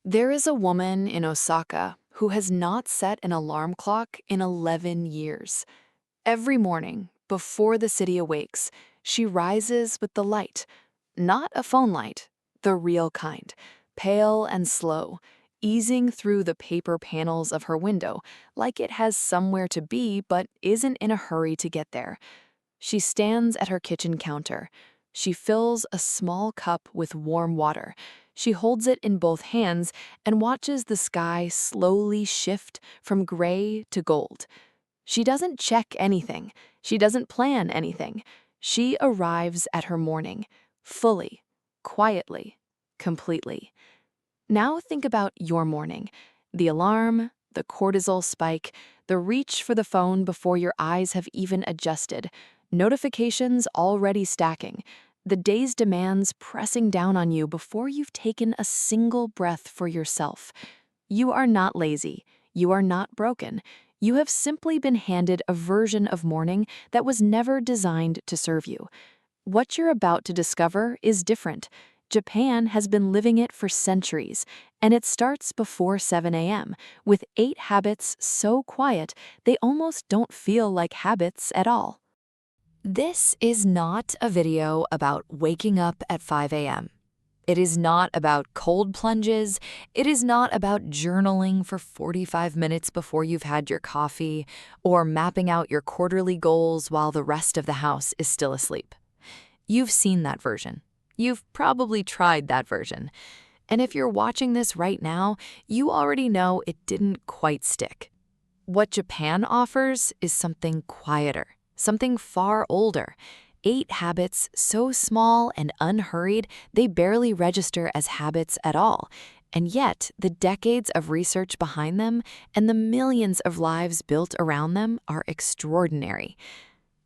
There is a woman in Osaka who has not set an alarm clock in 11 years. Every morning, before the city awakes, she rises with the light. Not a phone light, the real kind, pale and slow, easing through the paper panels of her window like it has somewhere to be but isn't in a hurry to get there. She stands at her kitchen counter. She fills a small cup with warm water. She holds it in both hands and watches the sky slowly shift from gray to gold. She doesn't check anything. She doesn't plan anything. She arrives at her morning, fully, quietly, completely. Now think about your morning. The alarm, the cortisol spike, the reach for the phone before your eyes have even adjusted, notifications already stacking, the day's demands pressing down on you before you've taken a single breath for yourself. You are not lazy. You are not broken. You have simply been handed a version of morning that was never designed to serve you. What you're about to discover is different. Japan has been living it for centuries, and it starts before 7 a.m., with 8 habits so quiet they almost don't feel like habits at all. This is not a video about waking up at 5 a.m. It is not about cold plunges. It is not about journaling for 45 minutes before you've had your coffee, or mapping out your quarterly goals while the rest of the house is still asleep. You've seen that version. You've probably tried that version. And if you're watching this right now, you already know it didn't quite stick. What Japan offers is something quieter, something far older. 8 habits so small and unhurried they barely register as habits at all. And yet, the decades of research behind them and the millions of lives built around them are extraordinary.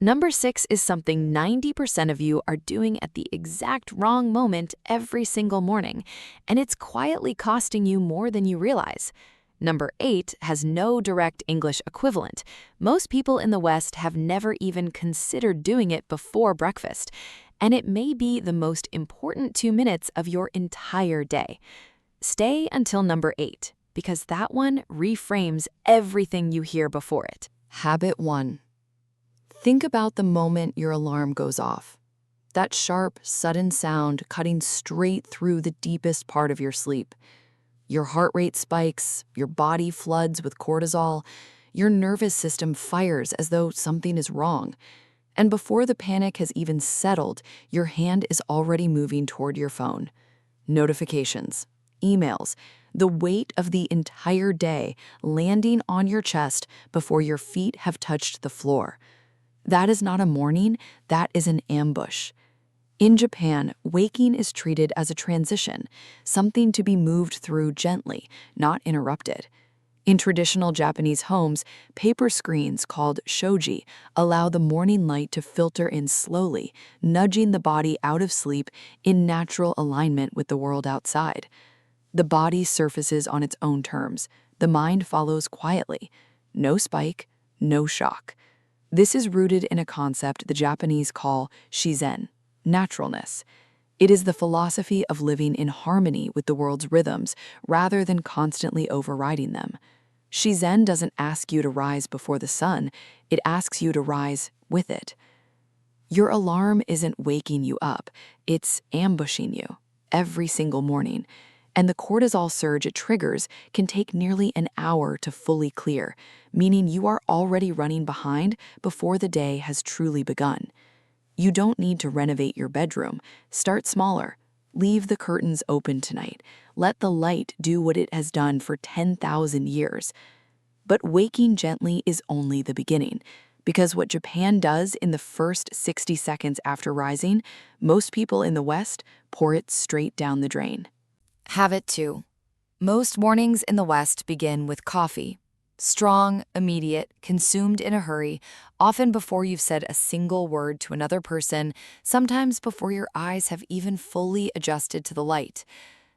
Number 6 is something 90% of you are doing at the exact wrong moment every single morning, and it's quietly costing you more than you realize. Number 8 has no direct English equivalent. Most people in the West have never even considered doing it before breakfast, and it may be the most important 2 minutes of your entire day. Stay until number 8, because that one reframes everything you hear before it. Habit 1. Think about the moment your alarm goes off. That sharp, sudden sound cutting straight through the deepest part of your sleep. Your heart rate spikes, your body floods with cortisol, your nervous system fires as though something is wrong. And before the panic has even settled, your hand is already moving toward your phone. Notifications, emails, the weight of the entire day landing on your chest before your feet have touched the floor. That is not a morning, that is an ambush. In Japan, waking is treated as a transition, something to be moved through gently, not interrupted. In traditional Japanese homes, paper screens called shoji allow the morning light to filter in slowly, nudging the body out of sleep in natural alignment with the world outside. The body surfaces on its own terms. The mind follows quietly. No spike, no shock. This is rooted in a concept the Japanese call shizen, naturalness. It is the philosophy of living in harmony with the world's rhythms rather than constantly overriding them. Shizen doesn't ask you to rise before the sun, it asks you to rise with it. Your alarm isn't waking you up, it's ambushing you every single morning. And the cortisol surge it triggers can take nearly an hour to fully clear, meaning you are already running behind before the day has truly begun. You don't need to renovate your bedroom. Start smaller. Leave the curtains open tonight. Let the light do what it has done for 10,000 years. But waking gently is only the beginning, because what Japan does in the first 60 seconds after rising, most people in the West pour it straight down the drain. Habit 2. Most mornings in the West begin with coffee. Strong, immediate, consumed in a hurry, often before you've said a single word to another person, sometimes before your eyes have even fully adjusted to the light.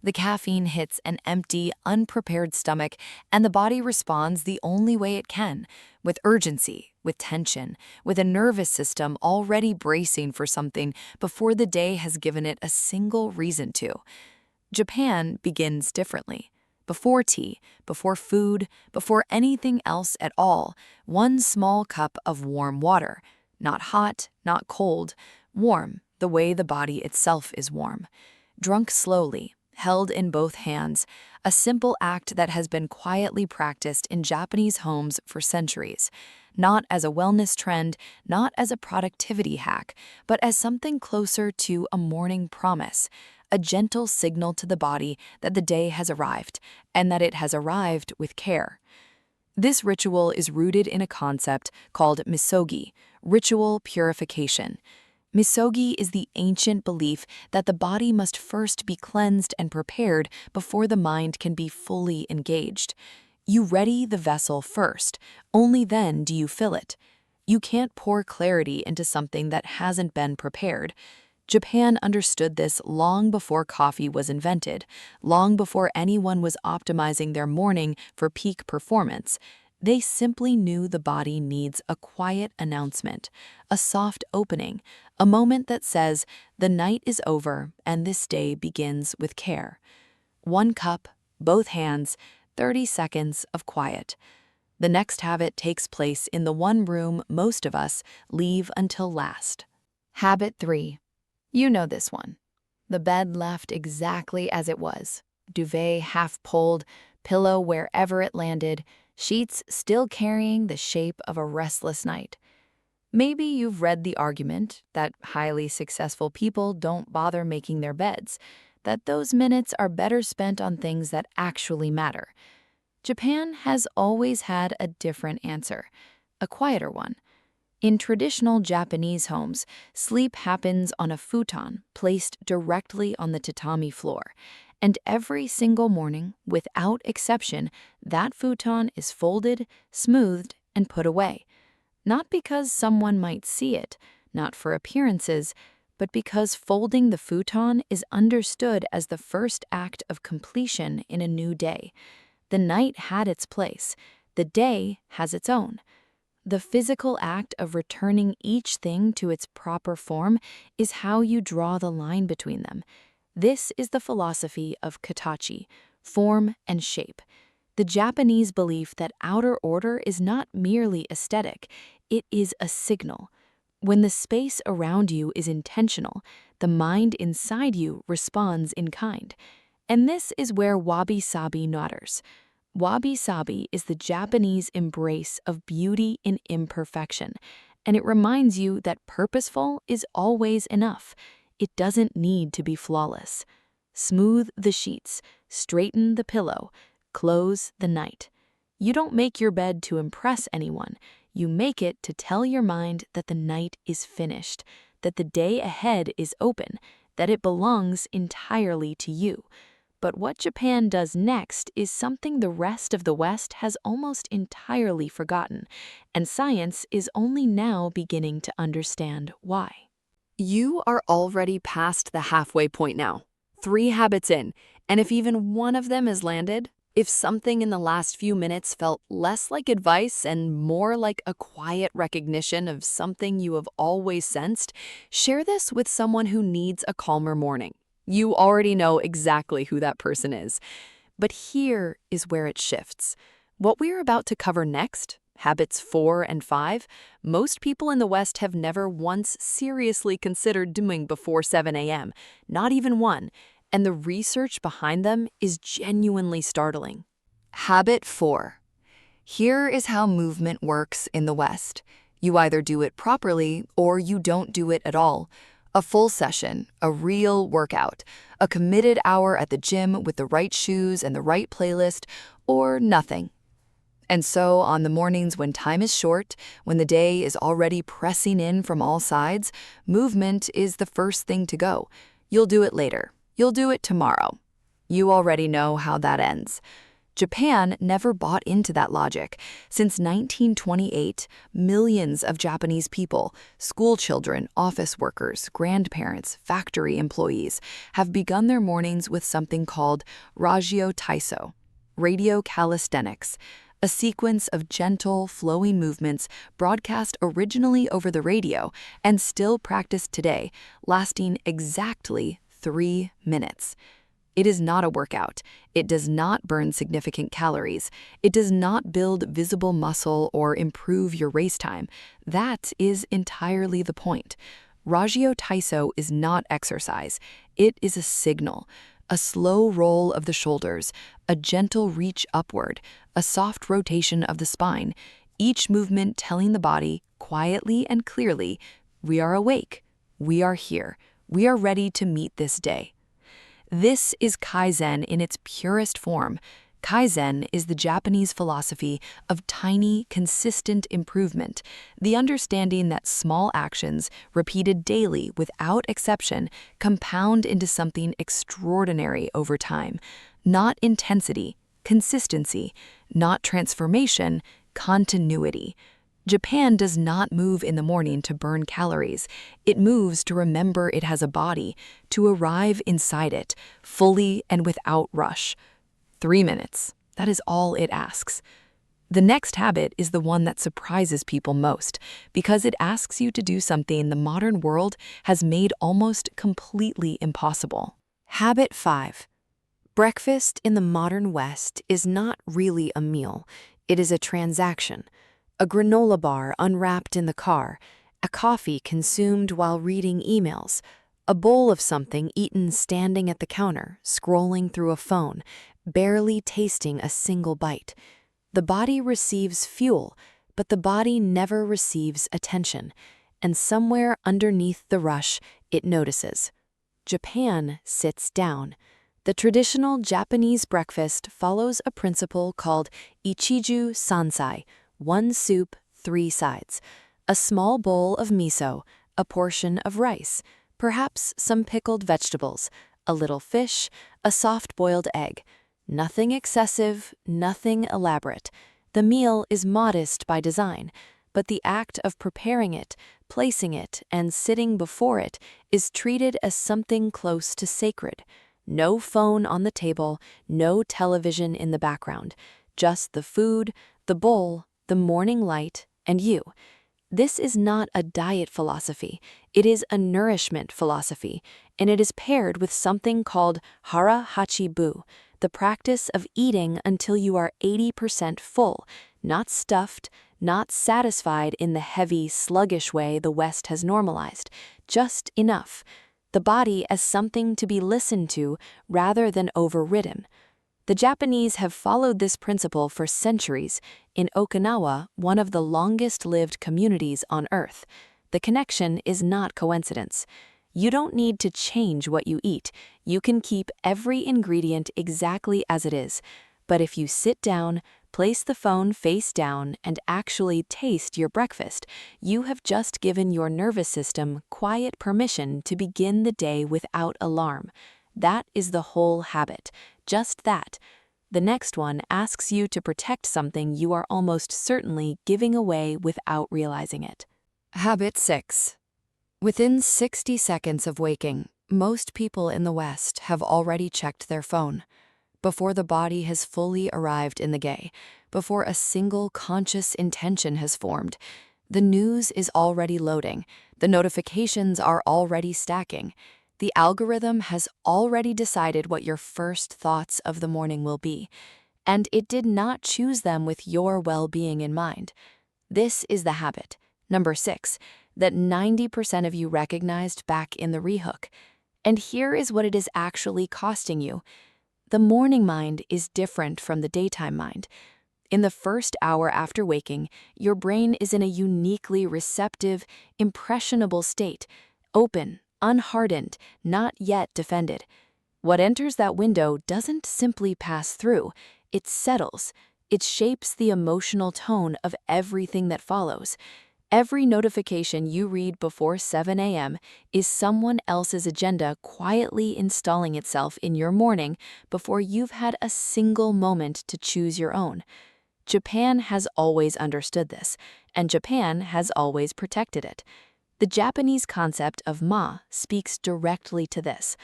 The caffeine hits an empty, unprepared stomach, and the body responds the only way it can, with urgency, with tension, with a nervous system already bracing for something before the day has given it a single reason to. Japan begins differently. Before tea, before food, before anything else at all, one small cup of warm water. Not hot, not cold, warm, the way the body itself is warm. Drunk slowly, held in both hands, a simple act that has been quietly practiced in Japanese homes for centuries. Not as a wellness trend, not as a productivity hack, but as something closer to a morning promise, a gentle signal to the body that the day has arrived, and that it has arrived with care. This ritual is rooted in a concept called misogi, ritual purification. Misogi is the ancient belief that the body must first be cleansed and prepared before the mind can be fully engaged. You ready the vessel first, only then do you fill it. You can't pour clarity into something that hasn't been prepared. Japan understood this long before coffee was invented, long before anyone was optimizing their morning for peak performance. They simply knew the body needs a quiet announcement, a soft opening, a moment that says, the night is over and this day begins with care. One cup, both hands, 30 seconds of quiet. The next habit takes place in the one room most of us leave until last. Habit 3. You know this one. The bed left exactly as it was. Duvet half pulled, pillow wherever it landed, sheets still carrying the shape of a restless night. Maybe you've read the argument that highly successful people don't bother making their beds, that those minutes are better spent on things that actually matter. Japan has always had a different answer, a quieter one. In traditional Japanese homes, sleep happens on a futon placed directly on the tatami floor, and every single morning, without exception, that futon is folded, smoothed, and put away. Not because someone might see it, not for appearances, but because folding the futon is understood as the first act of completion in a new day. The night had its place, the day has its own. The physical act of returning each thing to its proper form is how you draw the line between them. This is the philosophy of katachi, form and shape. The Japanese belief that outer order is not merely aesthetic, it is a signal. When the space around you is intentional, the mind inside you responds in kind. And this is where wabi-sabi matters. Wabi-sabi is the Japanese embrace of beauty in imperfection, and it reminds you that purposeful is always enough. It doesn't need to be flawless. Smooth the sheets, straighten the pillow, close the night. You don't make your bed to impress anyone. You make it to tell your mind that the night is finished, that the day ahead is open, that it belongs entirely to you. But what Japan does next is something the rest of the West has almost entirely forgotten, and science is only now beginning to understand why. You are already past the halfway point now. 3 habits in, and if even one of them has landed, if something in the last few minutes felt less like advice and more like a quiet recognition of something you have always sensed, share this with someone who needs a calmer morning. You already know exactly who that person is. But here is where it shifts. What we're about to cover next, habits 4 and 5, most people in the West have never once seriously considered doing before 7 a.m., not even one, and the research behind them is genuinely startling. Habit 4. Here is how movement works in the West. You either do it properly or you don't do it at all. A full session, a real workout, a committed hour at the gym with the right shoes and the right playlist, or nothing. And so on the mornings when time is short, when the day is already pressing in from all sides, movement is the first thing to go. You'll do it later. You'll do it tomorrow. You already know how that ends. Japan never bought into that logic. Since 1928, millions of Japanese people, school children, office workers, grandparents, factory employees, have begun their mornings with something called Ragyo Taiso, radio calisthenics, a sequence of gentle, flowing movements broadcast originally over the radio and still practiced today, lasting exactly 3 minutes. It is not a workout. It does not burn significant calories. It does not build visible muscle or improve your race time. That is entirely the point. Ragio Taiso is not exercise. It is a signal. A slow roll of the shoulders, a gentle reach upward, a soft rotation of the spine, each movement telling the body, quietly and clearly, we are awake, we are here, we are ready to meet this day. This is Kaizen in its purest form. Kaizen is the Japanese philosophy of tiny, consistent improvement, the understanding that small actions, repeated daily without exception, compound into something extraordinary over time. Not intensity, consistency, not transformation, continuity. Japan does not move in the morning to burn calories. It moves to remember it has a body, to arrive inside it, fully and without rush. 3 minutes. That is all it asks. The next habit is the one that surprises people most, because it asks you to do something the modern world has made almost completely impossible. Habit 5. Breakfast in the modern West is not really a meal. It is a transaction. A granola bar unwrapped in the car, a coffee consumed while reading emails, a bowl of something eaten standing at the counter, scrolling through a phone, barely tasting a single bite. The body receives fuel, but the body never receives attention, and somewhere underneath the rush, it notices. Japan sits down. The traditional Japanese breakfast follows a principle called Ichiju Sansai, 1 soup, 3 sides, a small bowl of miso, a portion of rice, perhaps some pickled vegetables, a little fish, a soft-boiled egg. Nothing excessive, nothing elaborate. The meal is modest by design, but the act of preparing it, placing it, and sitting before it is treated as something close to sacred. No phone on the table, no television in the background, just the food, the bowl, the morning light, and you. This is not a diet philosophy. It is a nourishment philosophy, and it is paired with something called hara hachi bu, the practice of eating until you are 80% full, not stuffed, not satisfied in the heavy, sluggish way the West has normalized, just enough. The body as something to be listened to rather than overridden. The Japanese have followed this principle for centuries. In Okinawa, one of the longest-lived communities on Earth, the connection is not coincidence. You don't need to change what you eat. You can keep every ingredient exactly as it is. But if you sit down, place the phone face down, and actually taste your breakfast, you have just given your nervous system quiet permission to begin the day without alarm. That is the whole habit. Just that. The next one asks you to protect something you are almost certainly giving away without realizing it. Habit 6. Within 60 seconds of waking, most people in the West have already checked their phone. Before the body has fully arrived in the day, before a single conscious intention has formed, the news is already loading, the notifications are already stacking. The algorithm has already decided what your first thoughts of the morning will be, and it did not choose them with your well-being in mind. This is the habit, number 6, that 90% of you recognized back in the rehook. And here is what it is actually costing you. The morning mind is different from the daytime mind. In the first hour after waking, your brain is in a uniquely receptive, impressionable state, open, unhardened, not yet defended. What enters that window doesn't simply pass through, it settles. It shapes the emotional tone of everything that follows. Every notification you read before 7 a.m. is someone else's agenda quietly installing itself in your morning before you've had a single moment to choose your own. Japan has always understood this, and Japan has always protected it. The Japanese concept of ma speaks directly to this.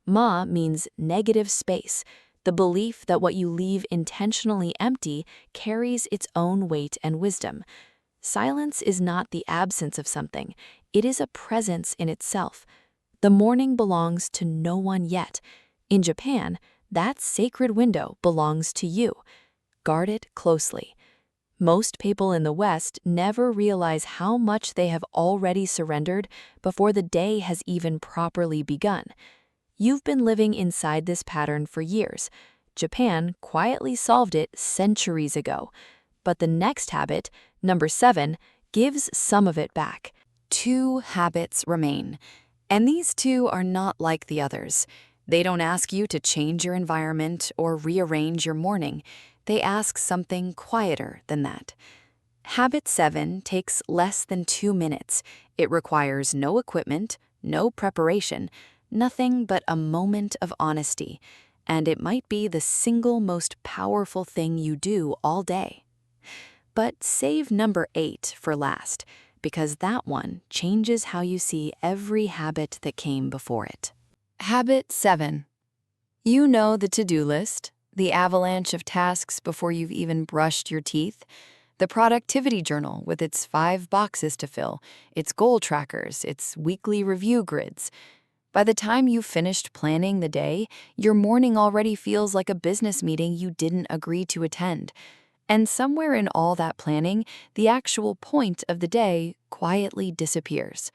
Ma means negative space, the belief that what you leave intentionally empty carries its own weight and wisdom. Silence is not the absence of something, it is a presence in itself. The morning belongs to no one yet. In Japan, that sacred window belongs to you. Guard it closely. Most people in the West never realize how much they have already surrendered before the day has even properly begun. You've been living inside this pattern for years. Japan quietly solved it centuries ago. But the next habit, number 7, gives some of it back. 2 habits remain, and these 2 are not like the others. They don't ask you to change your environment or rearrange your morning. They ask something quieter than that. Habit 7 takes less than 2 minutes. It requires no equipment, no preparation, nothing but a moment of honesty, and it might be the single most powerful thing you do all day. But save number 8 for last, because that one changes how you see every habit that came before it. Habit 7. You know the to-do list, the avalanche of tasks before you've even brushed your teeth, the productivity journal with its 5 boxes to fill, its goal trackers, its weekly review grids. By the time you've finished planning the day, your morning already feels like a business meeting you didn't agree to attend. And somewhere in all that planning, the actual point of the day quietly disappears.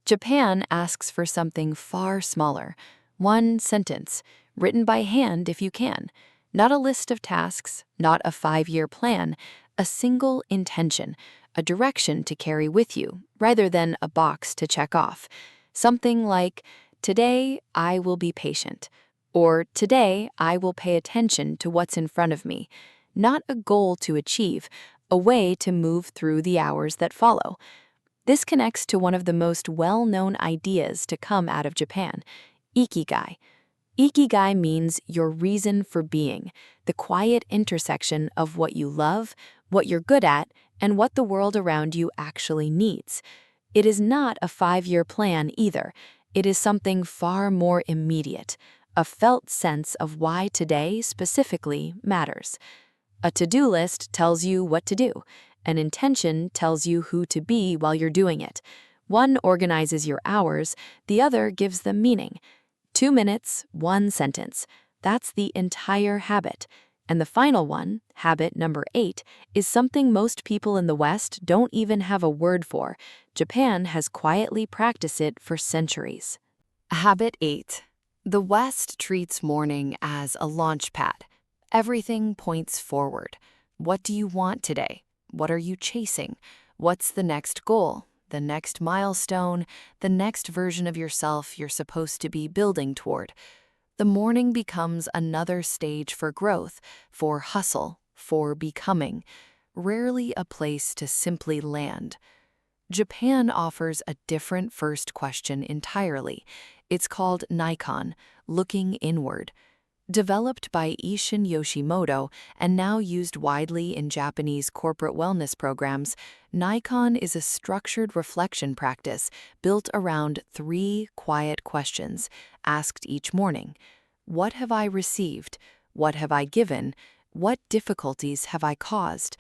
Japan asks for something far smaller. 1 sentence, written by hand if you can. Not a list of tasks, not a 5-year plan, a single intention, a direction to carry with you, rather than a box to check off. Something like, today I will be patient, or today I will pay attention to what's in front of me. Not a goal to achieve, a way to move through the hours that follow. This connects to one of the most well-known ideas to come out of Japan, Ikigai. Ikigai means your reason for being, the quiet intersection of what you love, what you're good at, and what the world around you actually needs. It is not a 5-year plan either. It is something far more immediate, a felt sense of why today specifically matters. A to-do list tells you what to do. An intention tells you who to be while you're doing it. One organizes your hours, the other gives them meaning. 2 minutes, 1 sentence. That's the entire habit. And the final one, habit number 8, is something most people in the West don't even have a word for. Japan has quietly practiced it for centuries. Habit 8. The West treats morning as a launch pad. Everything points forward. What do you want today? What are you chasing? What's the next goal? The next milestone? The next version of yourself you're supposed to be building toward? The morning becomes another stage for growth, for hustle, for becoming, rarely a place to simply land. Japan offers a different first question entirely. It's called Nikon, looking inward. Developed by Isshin Yoshimoto and now used widely in Japanese corporate wellness programs, Nikon is a structured reflection practice built around 3 quiet questions asked each morning. What have I received? What have I given? What difficulties have I caused?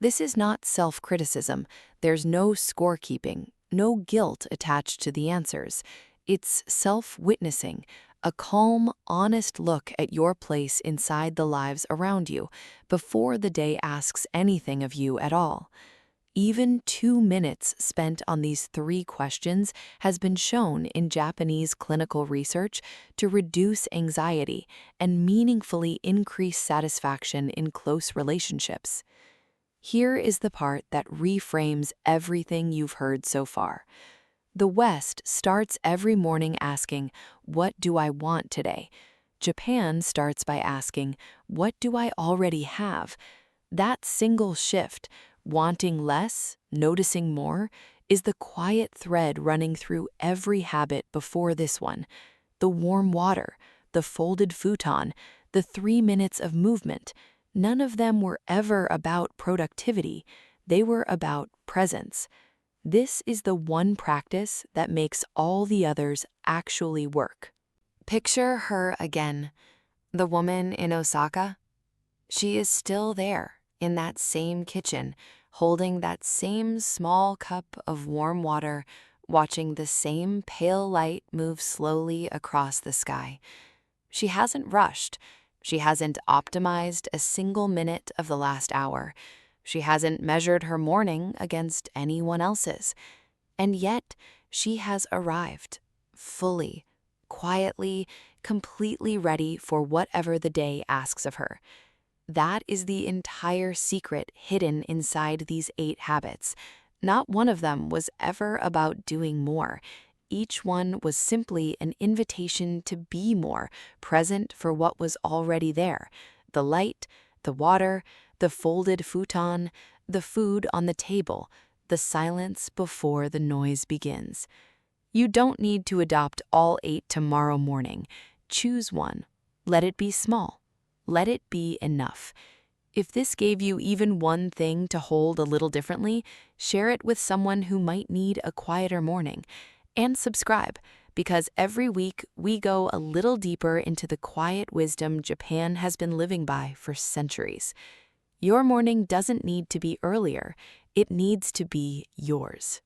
This is not self-criticism. There's no scorekeeping, no guilt attached to the answers. It's self-witnessing, a calm, honest look at your place inside the lives around you before the day asks anything of you at all. Even 2 minutes spent on these 3 questions has been shown in Japanese clinical research to reduce anxiety and meaningfully increase satisfaction in close relationships. Here is the part that reframes everything you've heard so far. The West starts every morning asking, what do I want today? Japan starts by asking, what do I already have? That single shift, wanting less, noticing more, is the quiet thread running through every habit before this one. The warm water, the folded futon, the 3 minutes of movement, none of them were ever about productivity. They were about presence. This is the one practice that makes all the others actually work. Picture her again, the woman in Osaka. She is still there, in that same kitchen, holding that same small cup of warm water, watching the same pale light move slowly across the sky. She hasn't rushed. She hasn't optimized a single minute of the last hour. She hasn't measured her morning against anyone else's. And yet, she has arrived, fully, quietly, completely ready for whatever the day asks of her. That is the entire secret hidden inside these 8 habits. Not one of them was ever about doing more. Each one was simply an invitation to be more, present for what was already there: the light, the water, the folded futon, the food on the table, the silence before the noise begins. You don't need to adopt all 8 tomorrow morning. Choose one. Let it be small. Let it be enough. If this gave you even one thing to hold a little differently, share it with someone who might need a quieter morning. And subscribe, because every week we go a little deeper into the quiet wisdom Japan has been living by for centuries. Your morning doesn't need to be earlier. It needs to be yours.